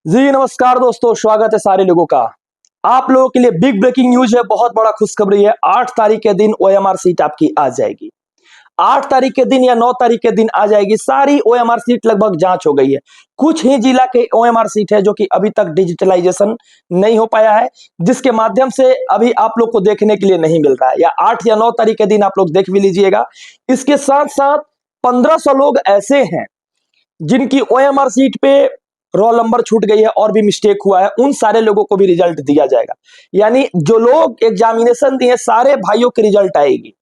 जी नमस्कार दोस्तों, स्वागत है सारे लोगों का। आप लोगों के लिए बिग ब्रेकिंग न्यूज है, बहुत बड़ा खुशखबरी है। 8 तारीख के दिन ओएमआर सीट आपकी आ जाएगी। 8 तारीख के दिन या 9 तारीख के दिन आ जाएगी। सारी ओएमआर सीट लगभग जांच हो गई है। कुछ ही जिला के ओएमआर सीट है जो कि अभी तक डिजिटलाइजेशन नहीं हो पाया है, जिसके माध्यम से अभी आप लोग को देखने के लिए नहीं मिल रहा है। या 8 या 9 तारीख के दिन आप लोग देख भी लीजिएगा। इसके साथ साथ 1500 लोग ऐसे हैं जिनकी ओएमआर सीट पे रोल नंबर छूट गई है और भी मिस्टेक हुआ है, उन सारे लोगों को भी रिजल्ट दिया जाएगा। यानी जो लोग एग्जामिनेशन दिए सारे भाइयों की रिजल्ट आएगी।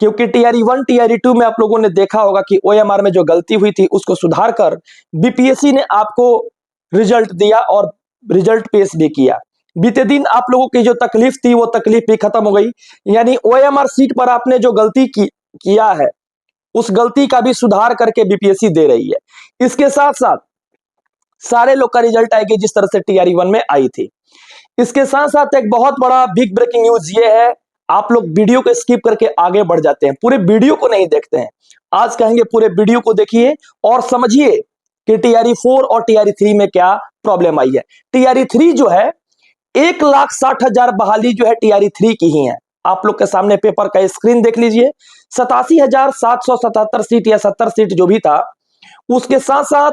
क्योंकि टीआरई 1 टीआरई 2 में आप लोगों ने देखा होगा कि ओएमआर में जो गलती हुई थी उसको सुधार कर बीपीएससी ने आपको रिजल्ट दिया और रिजल्ट पेश भी किया। बीते दिन आप लोगों की जो तकलीफ थी वो तकलीफ भी खत्म हो गई। यानी ओएमआर सीट पर आपने जो गलती किया है उस गलती का भी सुधार करके बीपीएससी दे रही है। इसके साथ साथ सारे लोग का रिजल्ट आएगी जिस तरह से टीआरई 1 में आई थी। इसके साथ साथ एक बहुत बड़ा बिग ब्रेकिंग न्यूज ये है, आप लोग वीडियो को स्किप करके आगे बढ़ जाते हैं, पूरे वीडियो को नहीं देखते हैं। आज कहेंगे पूरे वीडियो को देखिए और समझिए कि टीआरई 4 और टीआरई 3 में क्या प्रॉब्लम आई है। टीआरई 3 जो है 1,60,000 बहाली जो है टीआरई 3 की ही है। आप लोग के सामने पेपर का स्क्रीन देख लीजिए। 87,777 सीट या 70 सीट जो भी था, उसके साथ साथ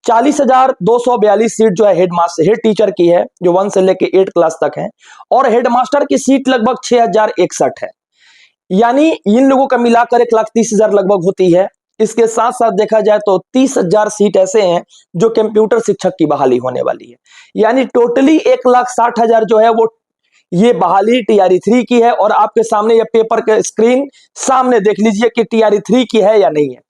40,242 सीट जो है हेड टीचर की है, जो 1 से लेके 8 क्लास तक है। और हेडमास्टर की सीट लगभग 6,061 है। यानी इन लोगों का मिलाकर 1,30,000 लगभग होती है। इसके साथ साथ देखा जाए तो 30,000 सीट ऐसे हैं जो कंप्यूटर शिक्षक की बहाली होने वाली है। यानी टोटली 1,60,000 जो है वो ये बहाली टीआरई 3 की है। और आपके सामने ये पेपर के स्क्रीन सामने देख लीजिए कि टीआरई 3 की है या नहीं है।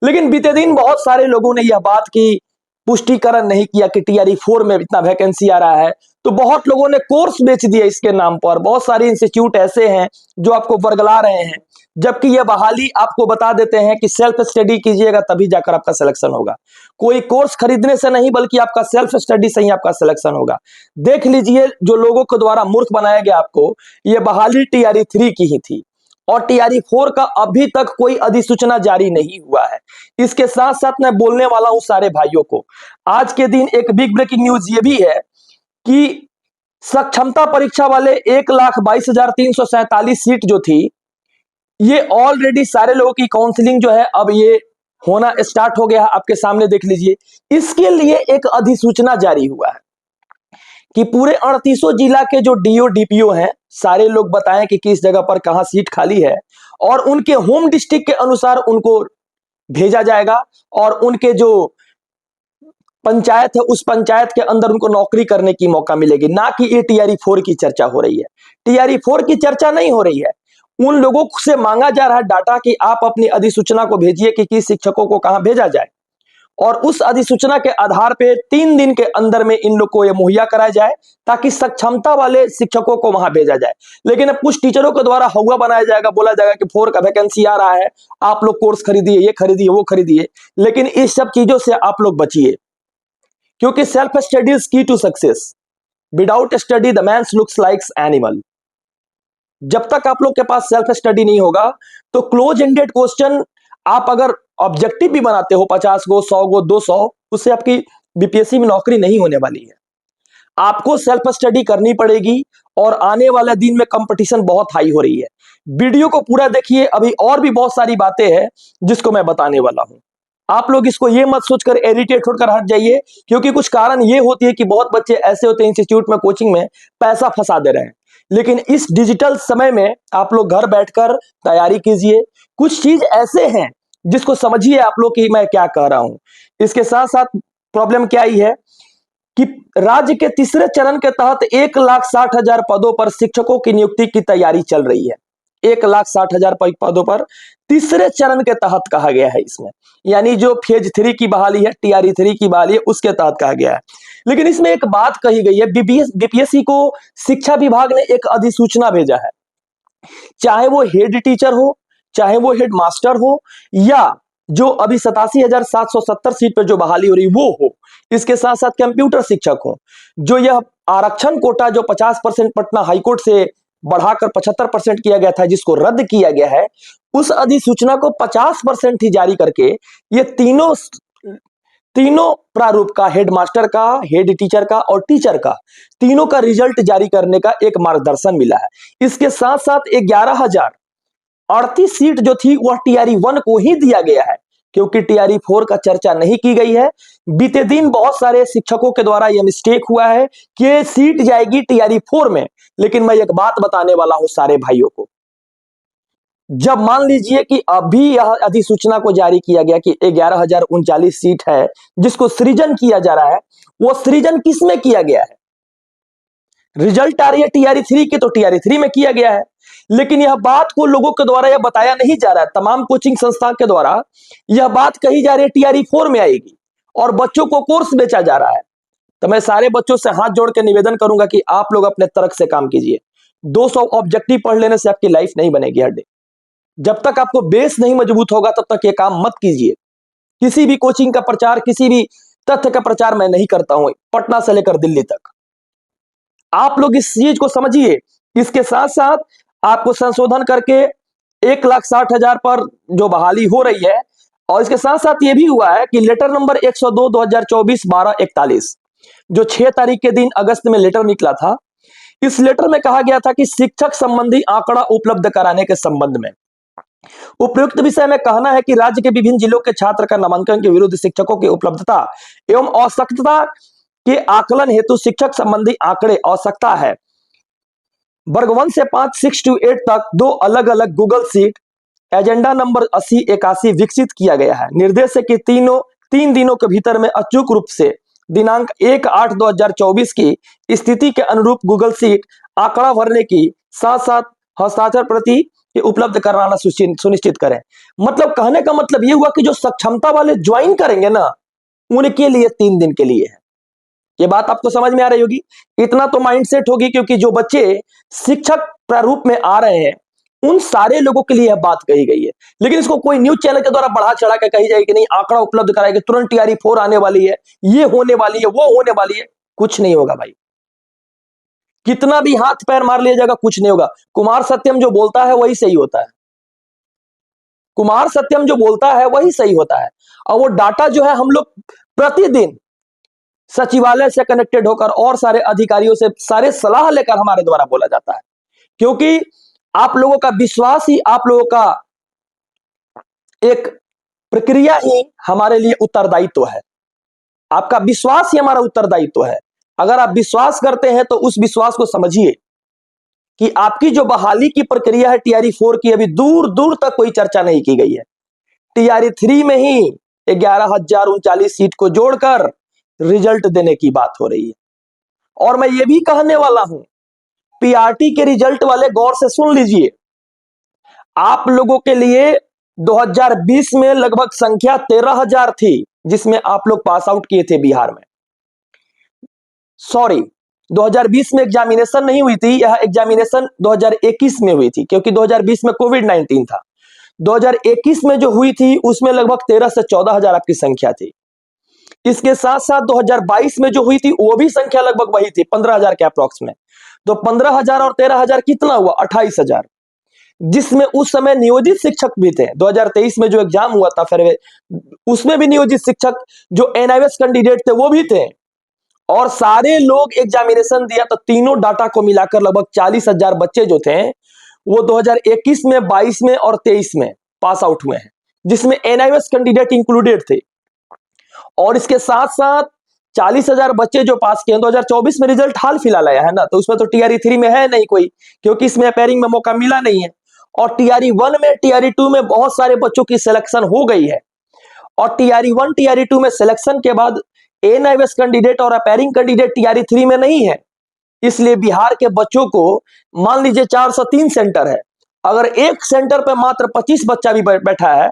लेकिन बीते दिन बहुत सारे लोगों ने यह बात की पुष्टिकरण नहीं किया कि टीआरई 4 में इतना वैकेंसी आ रहा है, तो बहुत लोगों ने कोर्स बेच दिया इसके नाम पर। बहुत सारे इंस्टीट्यूट ऐसे हैं जो आपको वर्गला रहे हैं, जबकि यह बहाली आपको बता देते हैं कि सेल्फ स्टडी कीजिएगा तभी जाकर आपका सिलेक्शन होगा। कोई कोर्स खरीदने से नहीं बल्कि आपका सेल्फ स्टडी से ही आपका सिलेक्शन होगा। देख लीजिए, जो लोगों के द्वारा मूर्ख बनाया गया आपको, यह बहाली टीआरई 3 की ही थी और टीआरई 4 का अभी तक कोई अधिसूचना जारी नहीं हुआ है। इसके साथ साथ मैं बोलने वाला हूं सारे भाइयों को, आज के दिन एक बिग ब्रेकिंग न्यूज ये भी है कि सक्षमता परीक्षा वाले 1,22,347 सीट जो थी, ये ऑलरेडी सारे लोगों की काउंसलिंग जो है अब ये होना स्टार्ट हो गया है। आपके सामने देख लीजिए। इसके लिए एक अधिसूचना जारी हुआ है कि पूरे 38 जिला के जो डीओ डीपीओ हैं, सारे लोग बताएं कि किस जगह पर कहां सीट खाली है और उनके होम डिस्ट्रिक्ट के अनुसार उनको भेजा जाएगा। और उनके जो पंचायत है उस पंचायत के अंदर उनको नौकरी करने की मौका मिलेगी। ना कि ये टीआरई 4 की चर्चा हो रही है। टीआरई 4 की चर्चा नहीं हो रही है। उन लोगों से मांगा जा रहा है डाटा कि आप अपनी अधिसूचना को भेजिए कि किस शिक्षकों को कहां भेजा जाए, और उस अधिसूचना के आधार पे 3 दिन के अंदर में इन लोग को यह मुहैया कराया जाए ताकि सक्षमता वाले शिक्षकों को वहां भेजा जाए। लेकिन अब कुछ टीचरों के द्वारा हवा बनाया जाएगा, बोला जाएगा कि 4 का वैकेंसी आ रहा है, आप लोग कोर्स खरीदिए, ये खरीदिए, वो खरीदिए। लेकिन इस सब चीजों से आप लोग बचिए, क्योंकि self study is key to success. Without study the man looks like animal. जब तक आप लोग के पास सेल्फ स्टडी नहीं होगा तो क्लोज एंडेड क्वेश्चन आप अगर ऑब्जेक्टिव भी बनाते हो 50 गो, 100 गो, 200, उससे आपकी बीपीएससी में नौकरी नहीं होने वाली है। आपको सेल्फ स्टडी करनी पड़ेगी और आने वाले दिन में कंपटीशन बहुत हाई हो रही है। वीडियो को पूरा देखिए, अभी और भी बहुत सारी बातें हैं जिसको मैं बताने वाला हूं। आप लोग इसको ये मत सोचकर इरिटेट होकर हट जाइए, क्योंकि कुछ कारण ये होती है कि बहुत बच्चे ऐसे होते हैं इंस्टीट्यूट में, कोचिंग में पैसा फंसा दे रहे हैं। लेकिन इस डिजिटल समय में आप लोग घर बैठकर तैयारी कीजिए। कुछ चीज ऐसे हैं जिसको समझिए आप लोग कि मैं क्या कह रहा हूं। इसके साथ साथ प्रॉब्लम क्या आई है कि राज्य के तीसरे चरण के तहत 1,60,000 पदों पर शिक्षकों की नियुक्ति की तैयारी चल रही है। 1,60,000 पदों पर तीसरे चरण के तहत कहा गया है इसमें। यानी जो फेज 3 की बहाली है, टीआरई 3 की बहाली है, उसके तहत कहा गया है। लेकिन इसमें एक बात कही गई है, बीपीएससी को शिक्षा विभाग ने एक अधिसूचना भेजा है। चाहे वो हेड टीचर हो, चाहे वो हेड मास्टर हो, या जो अभी 87,770 सीट पर जो बहाली हो रही वो हो, इसके साथ साथ कंप्यूटर शिक्षक हो, जो यह आरक्षण कोटा जो 50% पटना हाईकोर्ट से बढ़ाकर 75% किया गया था, जिसको रद्द किया गया है, उस अधिसूचना को 50% ही जारी करके ये तीनों प्रारूप का, हेड मास्टर का, हेड टीचर का और टीचर का, तीनों का रिजल्ट जारी करने का एक मार्गदर्शन मिला है। इसके साथ साथ 11,038 सीट जो थी वह टीआरई 1 को ही दिया गया है, क्योंकि टीआरई 4 का चर्चा नहीं की गई है। बीते दिन बहुत सारे शिक्षकों के द्वारा यह मिस्टेक हुआ है कि सीट जाएगी टीआरई 4 में, लेकिन मैं एक बात बताने वाला हूं सारे भाइयों को। जब मान लीजिए कि अभी यह अधिसूचना को जारी किया गया कि 11,039 सीट है जिसको सृजन किया जा रहा है, वो सृजन किसमें किया गया है? रिजल्ट आ रही है टीआरई 3 की, तो टीआरई 3 में किया गया है, लेकिन यह बात को लोगों के द्वारा यह बताया नहीं जा रहा है। तमाम कोचिंग संस्था के द्वारा यह बात कही जा रही है टीआरई 4 में आएगी और बच्चों को कोर्स बेचा जा रहा है। तो मैं सारे बच्चों से हाथ जोड़ के निवेदन करूंगा कि आप लोग अपने तर्क से काम कीजिए। 200 ऑब्जेक्टिव पढ़ लेने से आपकी लाइफ नहीं बनेगी हर डे। जब तक आपको बेस नहीं मजबूत होगा तब तक ये काम मत कीजिए। किसी भी कोचिंग का प्रचार, किसी भी तथ्य का प्रचार मैं नहीं करता हूं, पटना से लेकर दिल्ली तक। आप लोग इस चीज को समझिए। इसके साथ साथ आपको संशोधन करके 1,60,000 पर जो बहाली हो रही है, और इसके साथ साथ यह भी हुआ है कि लेटर नंबर 102 2024 1241 जो 6 तारीख के दिन अगस्त में लेटर निकला था, इस लेटर में कहा गया था कि शिक्षक संबंधी आंकड़ा उपलब्ध कराने के संबंध में उपयुक्त विषय में कहना है कि राज्य के विभिन्न जिलों के छात्र का नामांकन के विरुद्ध शिक्षकों की उपलब्धता एवं आवश्यकता के आकलन हेतु शिक्षक संबंधी आंकड़े आवश्यकता है। वर्ग 1 से 5 6 to 8 तक 2 अलग अलग गूगल सीट एजेंडा नंबर 8081 विकसित किया गया है। निर्देश है कि 3 दिनों के भीतर में अचूक रूप से दिनांक 1/8/2024 की स्थिति के अनुरूप गूगल सीट आंकड़ा भरने की साथ साथ हस्ताक्षर प्रति उपलब्ध कराना सुनिश्चित करें। मतलब कहने का मतलब यह हुआ कि जो सक्षमता वाले ज्वाइन करेंगे ना, उनके लिए 3 दिन के लिए है। ये बात आपको समझ में आ रही होगी। इतना तो माइंडसेट होगी, क्योंकि जो बच्चे शिक्षक प्रारूप में आ रहे हैं उन सारे लोगों के लिए यह बात कही गई है। लेकिन इसको कोई न्यूज चैनल के द्वारा बढ़ा चढ़ा के कही जाएगी कि नहीं आंकड़ा उपलब्ध कराएगी, तुरंत टीआरई 4 आने वाली है, ये होने वाली है, वो होने वाली है। कुछ नहीं होगा भाई, कितना भी हाथ पैर मार लिया जाएगा, कुछ नहीं होगा। कुमार सत्यम जो बोलता है वही सही होता है। कुमार सत्यम जो बोलता है वही सही होता है। और वो डाटा जो है हम लोग प्रतिदिन सचिवालय से कनेक्टेड होकर और सारे अधिकारियों से सारे सलाह लेकर हमारे द्वारा बोला जाता है, क्योंकि आप लोगों का विश्वास ही, आप लोगों का एक प्रक्रिया ही हमारे लिए उत्तरदायित्व है। आपका विश्वास ही हमारा उत्तरदायित्व है। अगर आप विश्वास करते हैं तो उस विश्वास को समझिए कि आपकी जो बहाली की प्रक्रिया है टीआरई 4 की, अभी दूर दूर तक कोई चर्चा नहीं की गई है। टीआरई 3 में ही 11,039 सीट को जोड़कर रिजल्ट देने की बात हो रही है। और मैं ये भी कहने वाला हूं, पीआरटी के रिजल्ट वाले गौर से सुन लीजिए। आप लोगों के लिए 2020 में लगभग संख्या 13,000 थी जिसमें आप लोग पास आउट किए थे बिहार में। सॉरी, 2020 में एग्जामिनेशन नहीं हुई थी, यह एग्जामिनेशन 2021 में हुई थी, क्योंकि 2020 में कोविड-19 था। 2021 में जो हुई थी उसमें लगभग 13 से 14,000 आपकी संख्या थी। इसके साथ साथ 2022 में जो हुई थी वो भी संख्या लगभग वही थी, 15,000 के अप्रॉक्स में। तो 15,000 और 13,000 कितना हुआ? 28,000, जिसमें उस समय नियोजित शिक्षक भी थे। 2023 में जो एग्जाम हुआ था फिर उसमें भी नियोजित शिक्षक जो एनआईएस कैंडिडेट थे वो भी थे, और सारे लोग एग्जामिनेशन दिया। तो तीनों डाटा को मिलाकर लगभग 40,000 बच्चे जो थे वो 2021 में, 22 में और 23 में पास आउट हुए हैं, जिसमें एनआईएस कैंडिडेट इंक्लूडेड थे। और इसके साथ साथ 40,000 बच्चे जो पास किए 2024 में रिजल्ट हाल फिलहाल आया है ना, तो उसमें तो टीआरई 3 में है नहीं कोई, क्योंकि इसमें अपेयरिंग में मौका मिला नहीं है। और टीआरई 1 में, टीआरई 2 में बहुत सारे बच्चों की सिलेक्शन हो गई है, और टीआरई 1 टीआरई 2 में सिलेक्शन के बाद एनआईएस कैंडिडेट और अपेयरिंग कैंडिडेट टीआरई 3 में नहीं है। इसलिए बिहार के बच्चों को, मान लीजिए 403 सेंटर है, अगर एक सेंटर पे मात्र 25 बच्चा भी बैठा है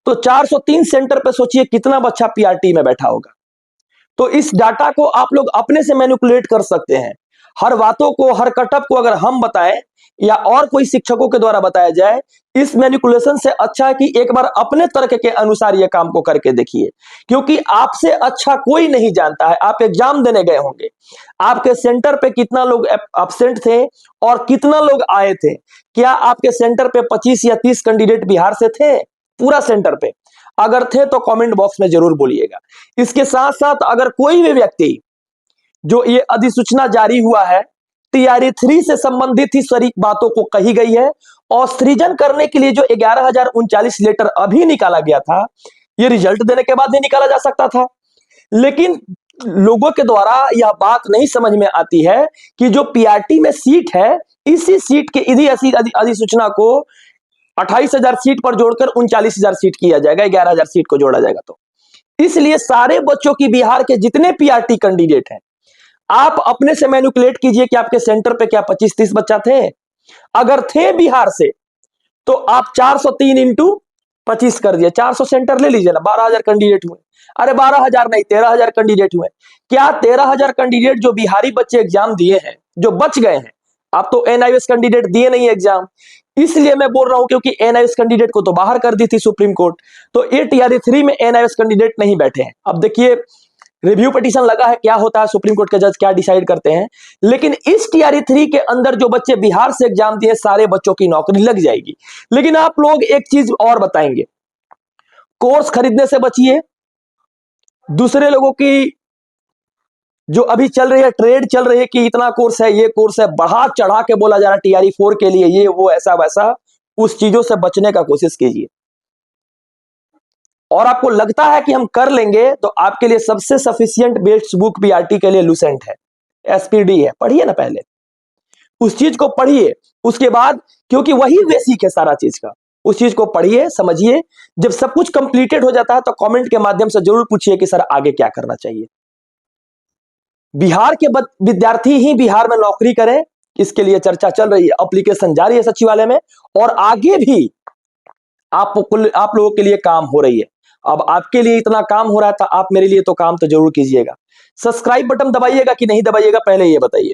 तो 403 सेंटर पे सोचिए कितना बच्चा पीआरटी में बैठा होगा। तो इस डाटा को आप लोग अपने से मैनिपुलेट कर सकते हैं। हर बातों को, हर कटअप को अगर हम बताएं या और कोई शिक्षकों के द्वारा बताया जाए, इस मैनिपुलेशन से अच्छा है कि एक बार अपने तर्क के अनुसार यह काम को करके देखिए, क्योंकि आपसे अच्छा कोई नहीं जानता है। आप एग्जाम देने गए होंगे, आपके सेंटर पे कितना लोग एब्सेंट थे और कितना लोग आए थे। क्या आपके सेंटर पे 25 या 30 कैंडिडेट बिहार से थे? पूरा सेंटर पे अगर थे तो कमेंट बॉक्स में जरूर बोलिएगा। इसके साथ साथ अगर कोई भी व्यक्ति जो ये अधिसूचना जारी हुआ है, टीआरई 3 से संबंधित ही सारी बातों को कही गई है, और सृजन करने के लिए जो 11,039 लेटर अभी निकाला गया था, ये रिजल्ट देने के बाद नहीं निकाला जा सकता था। लेकिन लोगों के द्वारा यह बात नहीं समझ में आती है कि जो पीआरटी में सीट है, इसी सीट के इसी अधिसूचना को 28,000 सीट पर जोड़कर 39,000 सीट किया जाएगा, 11,000 सीट को जोड़ा जाएगा। तो इसलिए सारे बच्चों की बिहार के जितने पीआरटी कैंडिडेट हैं, आप अपने से मैनिपुलेट कीजिए कि आपके सेंटर पे क्या 25-30 बच्चा थे। अगर थे बिहार से तो आप 403 इंटू 25 कर दिए, 400 सेंटर ले लीजिए ना, 12,000 कैंडिडेट हुए। अरे 12,000 नहीं, 13,000 कैंडिडेट हुए। क्या 13,000 कैंडिडेट जो बिहारी बच्चे एग्जाम दिए हैं, जो बच गए हैं, आप तो एनआईएस कैंडिडेट दिए नहीं एग्जाम, इसलिए मैं बोल रहा हूं, क्योंकि एनआईएस कैंडिडेट को तो बाहर कर दी थी सुप्रीम कोर्ट, तो ये टीआरई 3 में एनआईएस कैंडिडेट नहीं बैठे हैं। अब देखिए रिव्यू पिटीशन लगा है, क्या होता है, सुप्रीम कोर्ट के जज क्या डिसाइड करते हैं। लेकिन इस टीआरई 3 के अंदर जो बच्चे बिहार से एग्जाम दिए, सारे बच्चों की नौकरी लग जाएगी। लेकिन आप लोग एक चीज और बताएंगे, कोर्स खरीदने से बचिए। दूसरे लोगों की जो अभी चल रही है, ट्रेड चल रही है कि इतना कोर्स है, ये कोर्स है, बढ़ा चढ़ा के बोला जा रहा है टीआरई 4 के लिए, ये वो ऐसा वैसा, उस चीजों से बचने का कोशिश कीजिए। और आपको लगता है कि हम कर लेंगे, तो आपके लिए सबसे सफिशिएंट बेस्ट बुक पीआरटी के लिए लुसेंट है, एसपीडी है, पढ़िए ना, पहले उस चीज को पढ़िए, उसके बाद, क्योंकि वही बेसिक है सारा चीज का, उस चीज को पढ़िए, समझिए। जब सब कुछ कंप्लीटेड हो जाता है तो कमेंट के माध्यम से जरूर पूछिए कि सर आगे क्या करना चाहिए। बिहार के विद्यार्थी ही बिहार में नौकरी करें, इसके लिए चर्चा चल रही है, एप्लीकेशन जारी है सचिवालय में, और आगे भी आप लोगों के लिए काम हो रही है। अब आपके लिए इतना काम हो रहा था, आप मेरे लिए तो काम तो जरूर कीजिएगा। सब्सक्राइब बटन दबाइएगा कि नहीं दबाइएगा, पहले ये बताइए।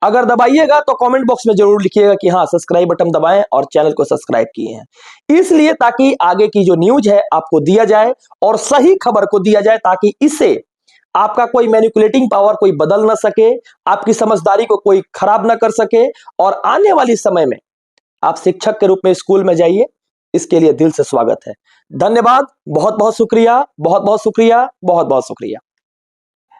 अगर दबाइएगा तो कमेंट बॉक्स में जरूर लिखिएगा कि हाँ सब्सक्राइब बटन दबाएं और चैनल को सब्सक्राइब किए हैं, इसलिए ताकि आगे की जो न्यूज है आपको दिया जाए और सही खबर को दिया जाए, ताकि इससे आपका कोई मैनिपुलेटिंग पावर कोई बदल ना सके, आपकी समझदारी को कोई खराब ना कर सके, और आने वाली समय में आप शिक्षक के रूप में स्कूल में जाइए। इसके लिए दिल से स्वागत है। धन्यवाद, बहुत बहुत शुक्रिया, बहुत बहुत शुक्रिया, बहुत बहुत शुक्रिया।